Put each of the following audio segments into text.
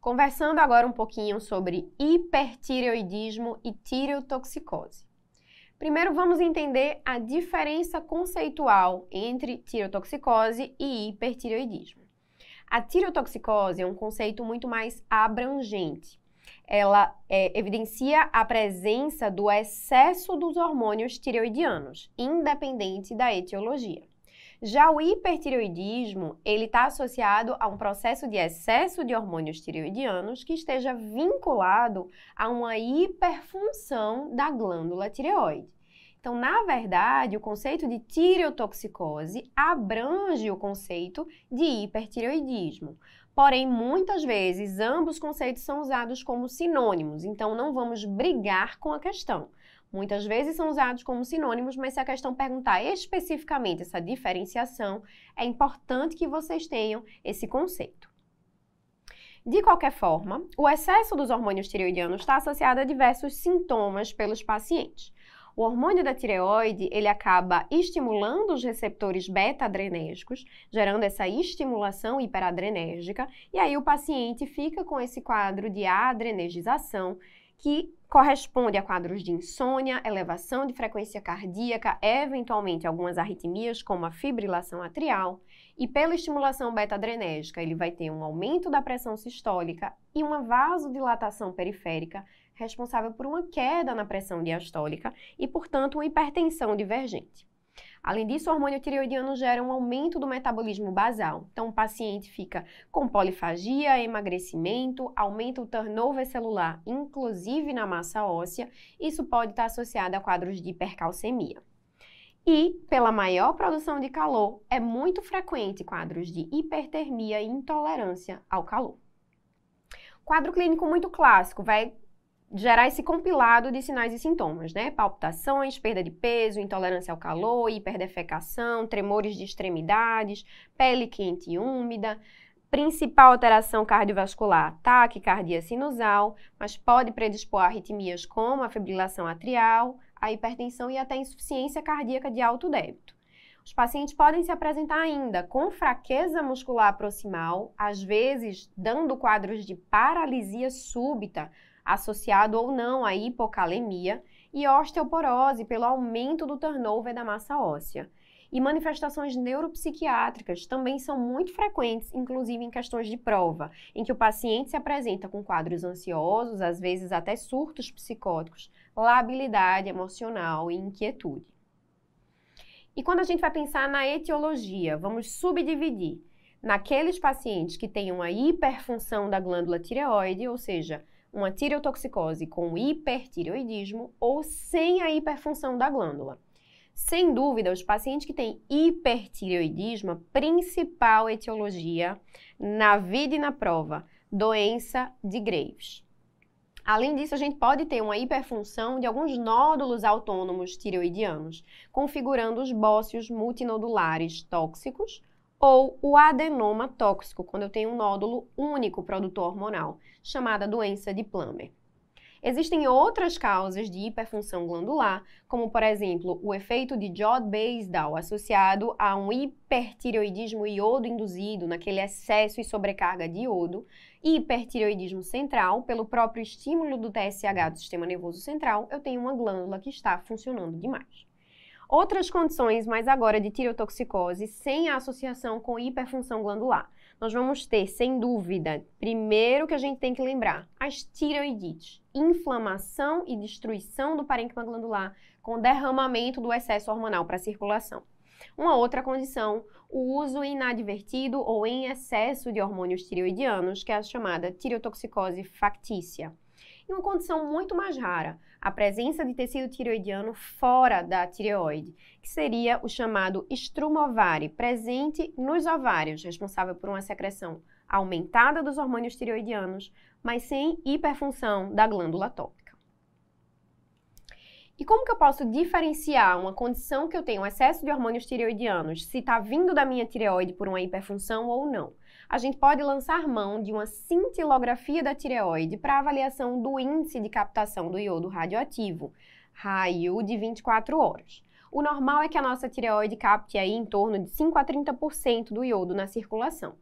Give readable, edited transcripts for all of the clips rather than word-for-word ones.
Conversando agora um pouquinho sobre hipertireoidismo e tireotoxicose. Primeiro vamos entender a diferença conceitual entre tireotoxicose e hipertireoidismo. A tireotoxicose é um conceito muito mais abrangente. Ela evidencia a presença do excesso dos hormônios tireoidianos, independente da etiologia. Já o hipertireoidismo, ele está associado a um processo de excesso de hormônios tireoidianos que esteja vinculado a uma hiperfunção da glândula tireoide. Então, na verdade, o conceito de tireotoxicose abrange o conceito de hipertireoidismo. Porém, muitas vezes, ambos conceitos são usados como sinônimos, então não vamos brigar com a questão. Muitas vezes são usados como sinônimos, mas se a questão perguntar especificamente essa diferenciação, é importante que vocês tenham esse conceito. De qualquer forma, o excesso dos hormônios tireoidianos está associado a diversos sintomas pelos pacientes. O hormônio da tireoide, ele acaba estimulando os receptores beta-adrenérgicos, gerando essa estimulação hiperadrenérgica, e aí o paciente fica com esse quadro de adrenergização, que corresponde a quadros de insônia, elevação de frequência cardíaca, eventualmente algumas arritmias, como a fibrilação atrial, e pela estimulação beta-adrenérgica, ele vai ter um aumento da pressão sistólica e uma vasodilatação periférica, responsável por uma queda na pressão diastólica e, portanto, uma hipertensão divergente. Além disso, o hormônio tireoidiano gera um aumento do metabolismo basal. Então, o paciente fica com polifagia, emagrecimento, aumenta o turnover celular, inclusive na massa óssea. Isso pode estar associado a quadros de hipercalcemia. E, pela maior produção de calor, é muito frequente quadros de hipertermia e intolerância ao calor. Quadro clínico muito clássico vai gerar esse compilado de sinais e sintomas, né? Palpitações, perda de peso, intolerância ao calor, hiperdefecação, tremores de extremidades, pele quente e úmida, principal alteração cardiovascular, taquicardia sinusal, mas pode predispor a arritmias como a fibrilação atrial, a hipertensão e até insuficiência cardíaca de alto débito. Os pacientes podem se apresentar ainda com fraqueza muscular proximal, às vezes dando quadros de paralisia súbita, associado ou não à hipocalemia, e osteoporose pelo aumento do turnover da massa óssea. E manifestações neuropsiquiátricas também são muito frequentes, inclusive em questões de prova, em que o paciente se apresenta com quadros ansiosos, às vezes até surtos psicóticos, labilidade emocional e inquietude. E quando a gente vai pensar na etiologia, vamos subdividir naqueles pacientes que têm uma hiperfunção da glândula tireoide, ou seja, uma tireotoxicose com hipertireoidismo ou sem a hiperfunção da glândula. Sem dúvida, os pacientes que têm hipertireoidismo, a principal etiologia na vida e na prova, doença de Graves. Além disso, a gente pode ter uma hiperfunção de alguns nódulos autônomos tireoidianos, configurando os bócios multinodulares tóxicos, ou o adenoma tóxico, quando eu tenho um nódulo único produtor hormonal, chamada doença de Plummer. Existem outras causas de hiperfunção glandular, como, por exemplo, o efeito de Jod-Basedow, associado a um hipertireoidismo iodo induzido, naquele excesso e sobrecarga de iodo, e hipertireoidismo central, pelo próprio estímulo do TSH do sistema nervoso central, eu tenho uma glândula que está funcionando demais. Outras condições, mas agora de tireotoxicose, sem a associação com hiperfunção glandular. Nós vamos ter, sem dúvida, primeiro que a gente tem que lembrar, as tireoidites, inflamação e destruição do parênquima glandular com derramamento do excesso hormonal para a circulação. Uma outra condição, o uso inadvertido ou em excesso de hormônios tireoidianos, que é a chamada tireotoxicose factícia. E uma condição muito mais rara, a presença de tecido tireoidiano fora da tireoide, que seria o chamado estrumovário, presente nos ovários, responsável por uma secreção aumentada dos hormônios tireoidianos, mas sem hiperfunção da glândula tópica. E como que eu posso diferenciar uma condição que eu tenho excesso de hormônios tireoidianos, se está vindo da minha tireoide por uma hiperfunção ou não? A gente pode lançar mão de uma cintilografia da tireoide para avaliação do índice de captação do iodo radioativo, RAIU de 24 horas. O normal é que a nossa tireoide capte aí em torno de 5 a 30% do iodo na circulação.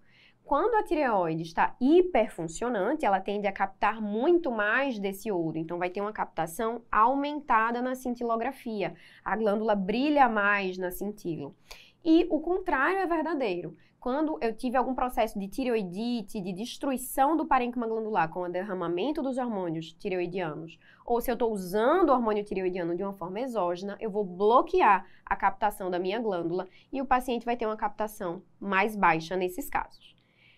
Quando a tireoide está hiperfuncionante, ela tende a captar muito mais desse iodo, então vai ter uma captação aumentada na cintilografia. A glândula brilha mais na cintila. E o contrário é verdadeiro. Quando eu tive algum processo de tireoidite, de destruição do parênquima glandular com o derramamento dos hormônios tireoidianos, ou se eu estou usando o hormônio tireoidiano de uma forma exógena, eu vou bloquear a captação da minha glândula e o paciente vai ter uma captação mais baixa nesses casos.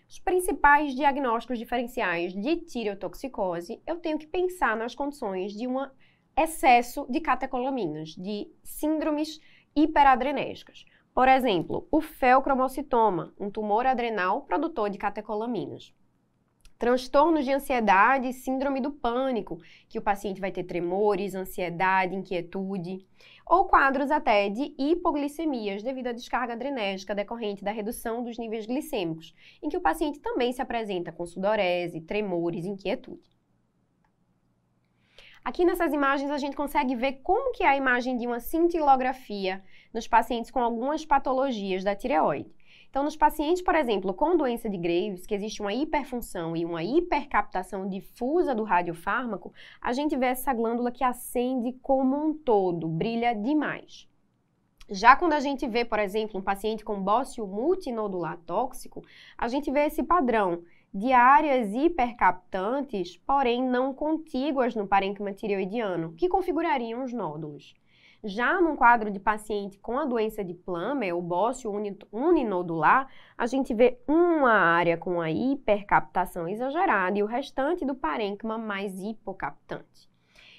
Os principais diagnósticos diferenciais de tireotoxicose, eu tenho que pensar nas condições de um excesso de catecolaminas, de síndromes hiperadrenérgicas. Por exemplo, o feocromocitoma, um tumor adrenal produtor de catecolaminas. Transtornos de ansiedade e síndrome do pânico, que o paciente vai ter tremores, ansiedade, inquietude, ou quadros até de hipoglicemias devido à descarga adrenérgica decorrente da redução dos níveis glicêmicos, em que o paciente também se apresenta com sudorese, tremores, inquietude. Aqui nessas imagens a gente consegue ver como que é a imagem de uma cintilografia nos pacientes com algumas patologias da tireoide. Então, nos pacientes, por exemplo, com doença de Graves, que existe uma hiperfunção e uma hipercaptação difusa do radiofármaco, a gente vê essa glândula que acende como um todo, brilha demais. Já quando a gente vê, por exemplo, um paciente com bócio multinodular tóxico, a gente vê esse padrão de áreas hipercaptantes, porém não contíguas no parênquima tireoidiano, que configurariam os nódulos. Já num quadro de paciente com a doença de Plummer, o bócio uninodular, a gente vê uma área com a hipercaptação exagerada e o restante do parênquima mais hipocaptante.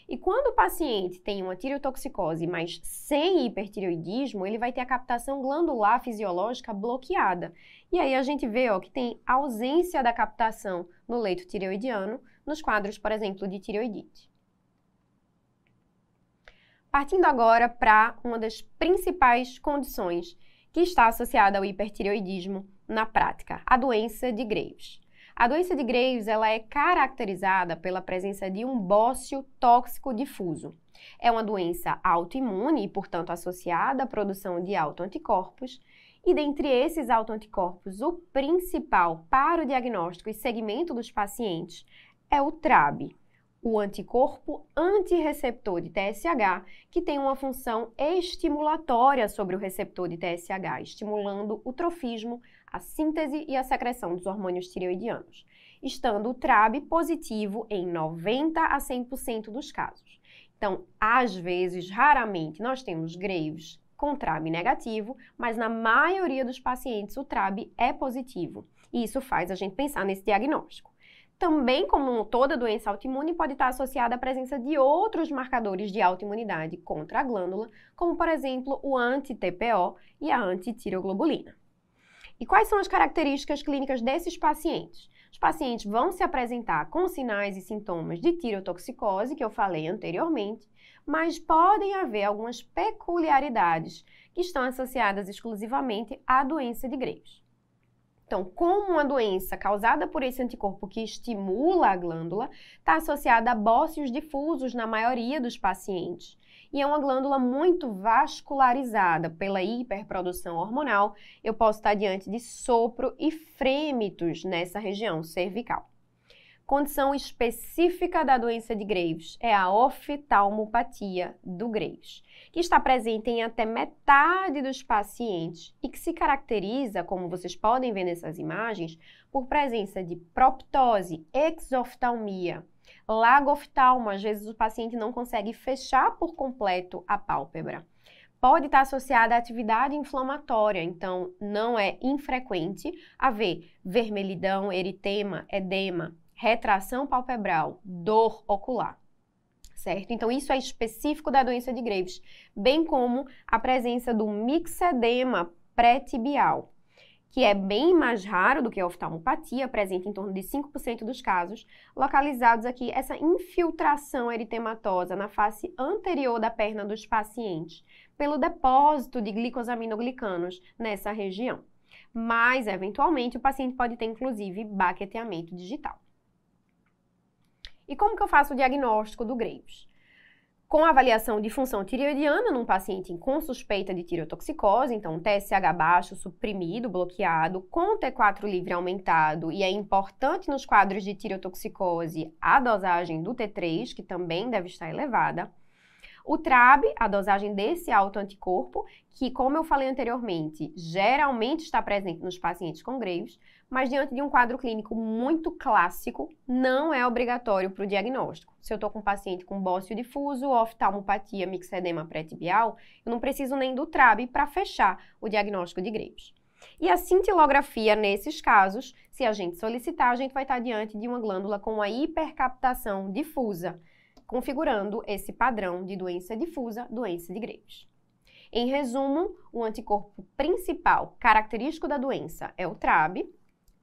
E quando o paciente tem uma tireotoxicose, mas sem hipertireoidismo, ele vai ter a captação glandular fisiológica bloqueada. E aí a gente vê que tem ausência da captação no leito tireoidiano, nos quadros, por exemplo, de tireoidite. Partindo agora para uma das principais condições que está associada ao hipertireoidismo na prática, a doença de Graves. A doença de Graves ela é caracterizada pela presença de um bócio tóxico difuso. É uma doença autoimune e, portanto, associada à produção de autoanticorpos. E dentre esses autoanticorpos, o principal para o diagnóstico e segmento dos pacientes é o TRAb, o anticorpo antirreceptor de TSH, que tem uma função estimulatória sobre o receptor de TSH, estimulando o trofismo, a síntese e a secreção dos hormônios tireoidianos, estando o TRAb positivo em 90 a 100% dos casos. Então, às vezes, raramente, nós temos Graves com TRAb negativo, mas na maioria dos pacientes o TRAb é positivo, e isso faz a gente pensar nesse diagnóstico. Também, como toda doença autoimune, pode estar associada à presença de outros marcadores de autoimunidade contra a glândula, como, por exemplo, o anti-TPO e a antitireoglobulina. E quais são as características clínicas desses pacientes? Os pacientes vão se apresentar com sinais e sintomas de tireotoxicose, que eu falei anteriormente, mas podem haver algumas peculiaridades que estão associadas exclusivamente à doença de Graves. Então, como uma doença causada por esse anticorpo que estimula a glândula, está associada a bócios difusos na maioria dos pacientes. E é uma glândula muito vascularizada pela hiperprodução hormonal. Eu posso estar diante de sopro e frêmitos nessa região cervical. Condição específica da doença de Graves é a oftalmopatia do Graves, que está presente em até metade dos pacientes e que se caracteriza, como vocês podem ver nessas imagens, por presença de proptose, exoftalmia, lagoftalmo, às vezes o paciente não consegue fechar por completo a pálpebra. Pode estar associada à atividade inflamatória, então não é infrequente haver vermelhidão, eritema, edema, retração palpebral, dor ocular, certo? Então, isso é específico da doença de Graves, bem como a presença do mixedema pré-tibial, que é bem mais raro do que a oftalmopatia, presente em torno de 5% dos casos, localizados aqui essa infiltração eritematosa na face anterior da perna dos pacientes, pelo depósito de glicosaminoglicanos nessa região. Mas, eventualmente, o paciente pode ter, inclusive, baqueteamento digital. E como que eu faço o diagnóstico do Graves? com avaliação de função tireoidiana num paciente com suspeita de tireotoxicose, então TSH baixo, suprimido, bloqueado, com T4 livre aumentado, e é importante nos quadros de tireotoxicose a dosagem do T3, que também deve estar elevada. O TRAB, a dosagem desse autoanticorpo, que, como eu falei anteriormente, geralmente está presente nos pacientes com Graves, mas diante de um quadro clínico muito clássico, não é obrigatório para o diagnóstico. Se eu estou com um paciente com bócio difuso, oftalmopatia, mixedema pré-tibial, eu não preciso nem do TRAB para fechar o diagnóstico de Graves. E a cintilografia, nesses casos, se a gente solicitar, a gente vai estar diante de uma glândula com uma hipercaptação difusa, configurando esse padrão de doença difusa, doença de Graves. Em resumo, o anticorpo principal característico da doença é o TRAB,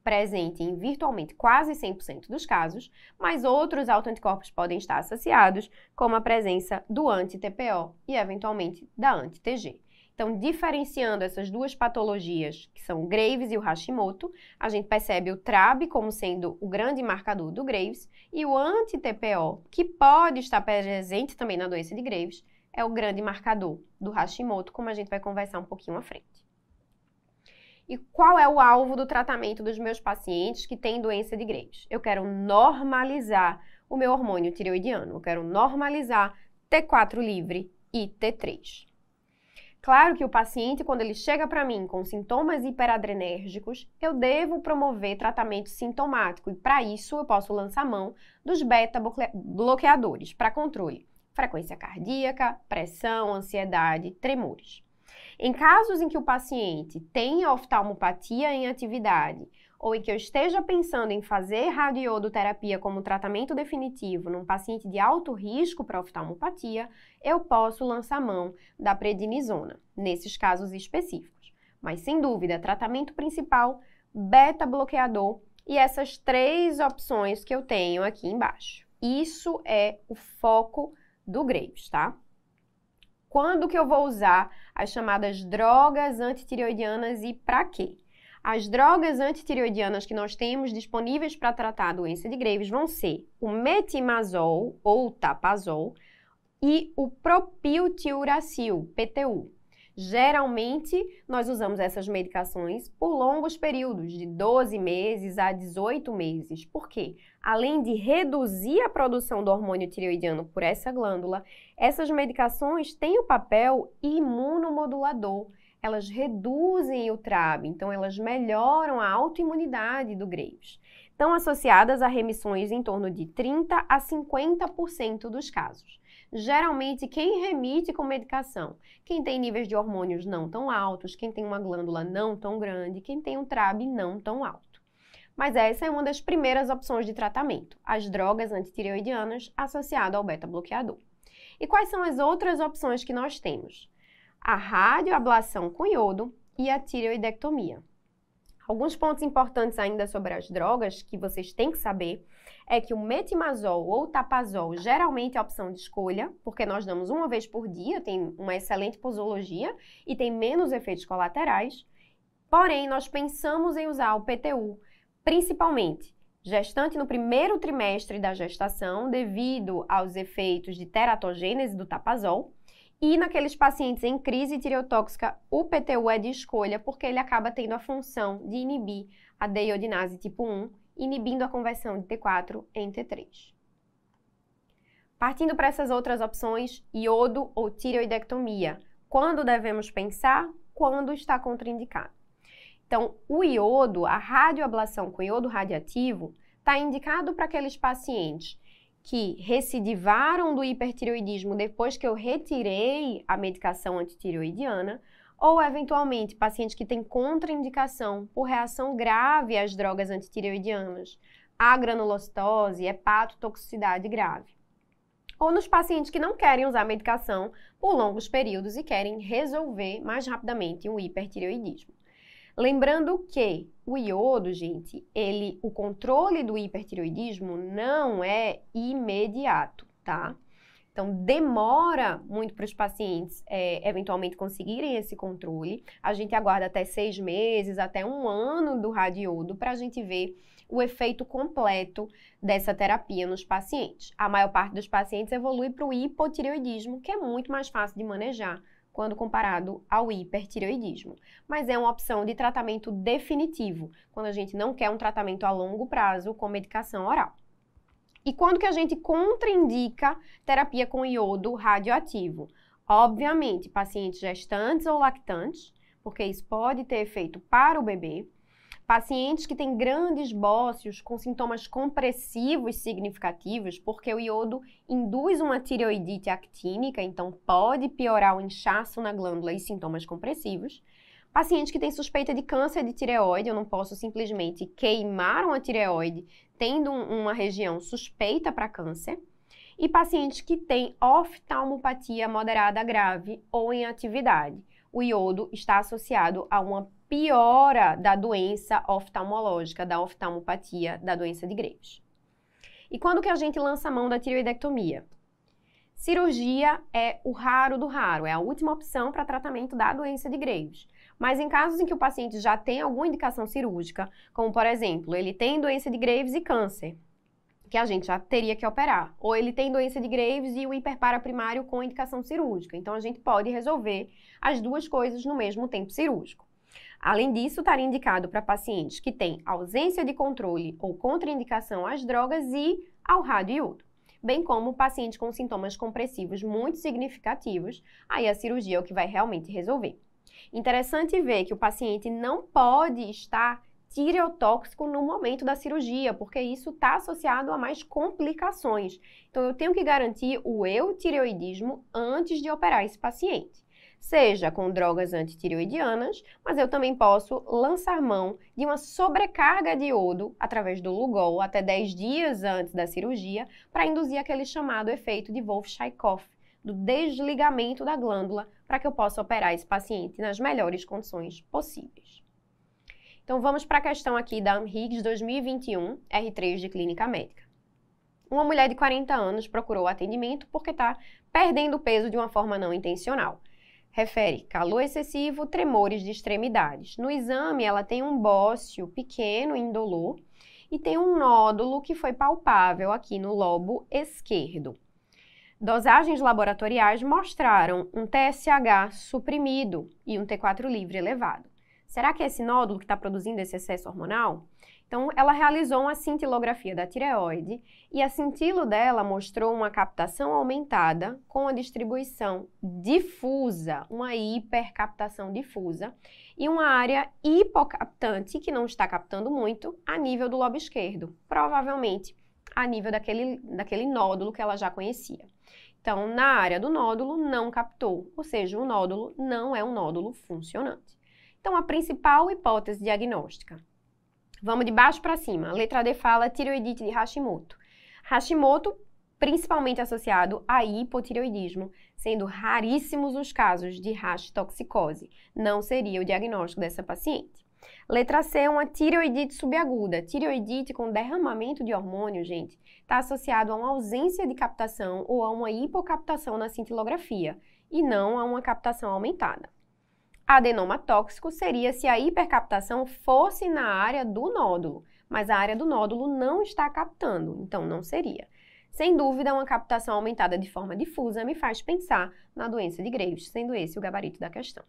presente em virtualmente quase 100% dos casos, mas outros autoanticorpos podem estar associados, como a presença do anti-TPO e, eventualmente, da anti-TG. Então, diferenciando essas duas patologias, que são o Graves e o Hashimoto, a gente percebe o TRAB como sendo o grande marcador do Graves e o anti-TPO, que pode estar presente também na doença de Graves, é o grande marcador do Hashimoto, como a gente vai conversar um pouquinho à frente. E qual é o alvo do tratamento dos meus pacientes que têm doença de Graves? Eu quero normalizar o meu hormônio tireoidiano, eu quero normalizar T4 livre e T3. Claro que o paciente, quando ele chega para mim com sintomas hiperadrenérgicos, eu devo promover tratamento sintomático e, para isso, eu posso lançar mão dos beta-bloqueadores para controle. Frequência cardíaca, pressão, ansiedade, tremores. Em casos em que o paciente tenha oftalmopatia em atividade ou em que eu esteja pensando em fazer radioiodoterapia como tratamento definitivo num paciente de alto risco para oftalmopatia, eu posso lançar mão da prednisona, nesses casos específicos. Mas, sem dúvida, tratamento principal, beta-bloqueador e essas três opções que eu tenho aqui embaixo. Isso é o foco do Graves, tá? Quando que eu vou usar as chamadas drogas antitireoidianas e para quê? As drogas antitireoidianas que nós temos disponíveis para tratar a doença de Graves vão ser o metimazol ou tapazol e o propiltiuracil, PTU. Geralmente, nós usamos essas medicações por longos períodos, de 12 meses a 18 meses. Por quê? Além de reduzir a produção do hormônio tireoidiano por essa glândula, essas medicações têm o papel imunomodulador. Elas reduzem o TRAB, então elas melhoram a autoimunidade do Graves. Estão associadas a remissões em torno de 30% a 50% dos casos. Geralmente, quem remite com medicação? Quem tem níveis de hormônios não tão altos, quem tem uma glândula não tão grande, quem tem um TRAB não tão alto. Mas essa é uma das primeiras opções de tratamento, as drogas antitireoidianas associadas ao beta-bloqueador. E quais são as outras opções que nós temos? A radioablação com iodo e a tireoidectomia. Alguns pontos importantes ainda sobre as drogas que vocês têm que saber é que o metimazol ou tapazol geralmente é a opção de escolha, porque nós damos uma vez por dia, tem uma excelente posologia e tem menos efeitos colaterais. Porém, nós pensamos em usar o PTU, principalmente gestante no primeiro trimestre da gestação, devido aos efeitos de teratogênese do tapazol. E naqueles pacientes em crise tireotóxica, o PTU é de escolha porque ele acaba tendo a função de inibir a deiodinase tipo 1, inibindo a conversão de T4 em T3. Partindo para essas outras opções, iodo ou tireoidectomia. Quando devemos pensar? Quando está contraindicado. Então, o iodo, a radioablação com iodo radiativo, está indicado para aqueles pacientes que recidivaram do hipertireoidismo depois que eu retirei a medicação antitireoidiana, ou, eventualmente, pacientes que têm contraindicação por reação grave às drogas antitireoidianas, agranulocitose, hepatotoxicidade grave. Ou nos pacientes que não querem usar medicação por longos períodos e querem resolver mais rapidamente um hipertireoidismo. Lembrando que o iodo, gente, o controle do hipertireoidismo não é imediato, tá? Então, demora muito para os pacientes eventualmente conseguirem esse controle. A gente aguarda até 6 meses, até 1 ano do radiodo para a gente ver o efeito completo dessa terapia nos pacientes. A maior parte dos pacientes evolui para o hipotireoidismo, que é muito mais fácil de manejar quando comparado ao hipertireoidismo. Mas é uma opção de tratamento definitivo, quando a gente não quer um tratamento a longo prazo com medicação oral. E quando que a gente contraindica terapia com iodo radioativo? Obviamente, pacientes gestantes ou lactantes, porque isso pode ter efeito para o bebê. Pacientes que têm grandes bócios com sintomas compressivos significativos, porque o iodo induz uma tireoidite actínica, então pode piorar o inchaço na glândula e sintomas compressivos. Pacientes que têm suspeita de câncer de tireoide, eu não posso simplesmente queimar uma tireoide tendo uma região suspeita para câncer. E pacientes que têm oftalmopatia moderada grave ou em atividade. O iodo está associado a uma piora da doença oftalmológica, da oftalmopatia, da doença de Graves. E quando que a gente lança a mão da tireoidectomia? Cirurgia é o raro do raro, é a última opção para tratamento da doença de Graves. Mas em casos em que o paciente já tem alguma indicação cirúrgica, como por exemplo, ele tem doença de Graves e câncer, que a gente já teria que operar. Ou ele tem doença de Graves e o hiperparaprimário com indicação cirúrgica. Então, a gente pode resolver as duas coisas no mesmo tempo cirúrgico. Além disso, estaria indicado para pacientes que têm ausência de controle ou contraindicação às drogas e ao radioiodo, bem como pacientes com sintomas compressivos muito significativos, aí a cirurgia é o que vai realmente resolver. Interessante ver que o paciente não pode estar tireotóxico no momento da cirurgia, porque isso está associado a mais complicações. Então, eu tenho que garantir o eutireoidismo antes de operar esse paciente. Seja com drogas antitireoidianas, mas eu também posso lançar mão de uma sobrecarga de iodo através do Lugol até 10 dias antes da cirurgia para induzir aquele chamado efeito de Wolff-Chaikoff, do desligamento da glândula, para que eu possa operar esse paciente nas melhores condições possíveis. Então, vamos para a questão aqui da AMHIGS 2021, R3 de Clínica Médica. Uma mulher de 40 anos procurou atendimento porque está perdendo peso de uma forma não intencional. Refere calor excessivo, tremores de extremidades. No exame, ela tem um bócio pequeno, indolor, e tem um nódulo que foi palpável aqui no lobo esquerdo. Dosagens laboratoriais mostraram um TSH suprimido e um T4 livre elevado. Será que é esse nódulo que está produzindo esse excesso hormonal? Então, ela realizou uma cintilografia da tireoide e a cintilo dela mostrou uma captação aumentada com a distribuição difusa, uma hipercaptação difusa, e uma área hipocaptante, que não está captando muito, a nível do lobo esquerdo, provavelmente a nível daquele nódulo que ela já conhecia. Então, na área do nódulo, não captou, ou seja, o nódulo não é um nódulo funcionante. Então, a principal hipótese diagnóstica. Vamos de baixo para cima. A letra D fala tireoidite de Hashimoto. Hashimoto, principalmente associado a hipotireoidismo, sendo raríssimos os casos de hashtoxicose. Não seria o diagnóstico dessa paciente. Letra C é uma tireoidite subaguda. Tireoidite com derramamento de hormônio, gente, está associado a uma ausência de captação ou a uma hipocaptação na cintilografia, e não a uma captação aumentada. Adenoma tóxico seria se a hipercaptação fosse na área do nódulo, mas a área do nódulo não está captando, então não seria. Sem dúvida, uma captação aumentada de forma difusa me faz pensar na doença de Graves, sendo esse o gabarito da questão.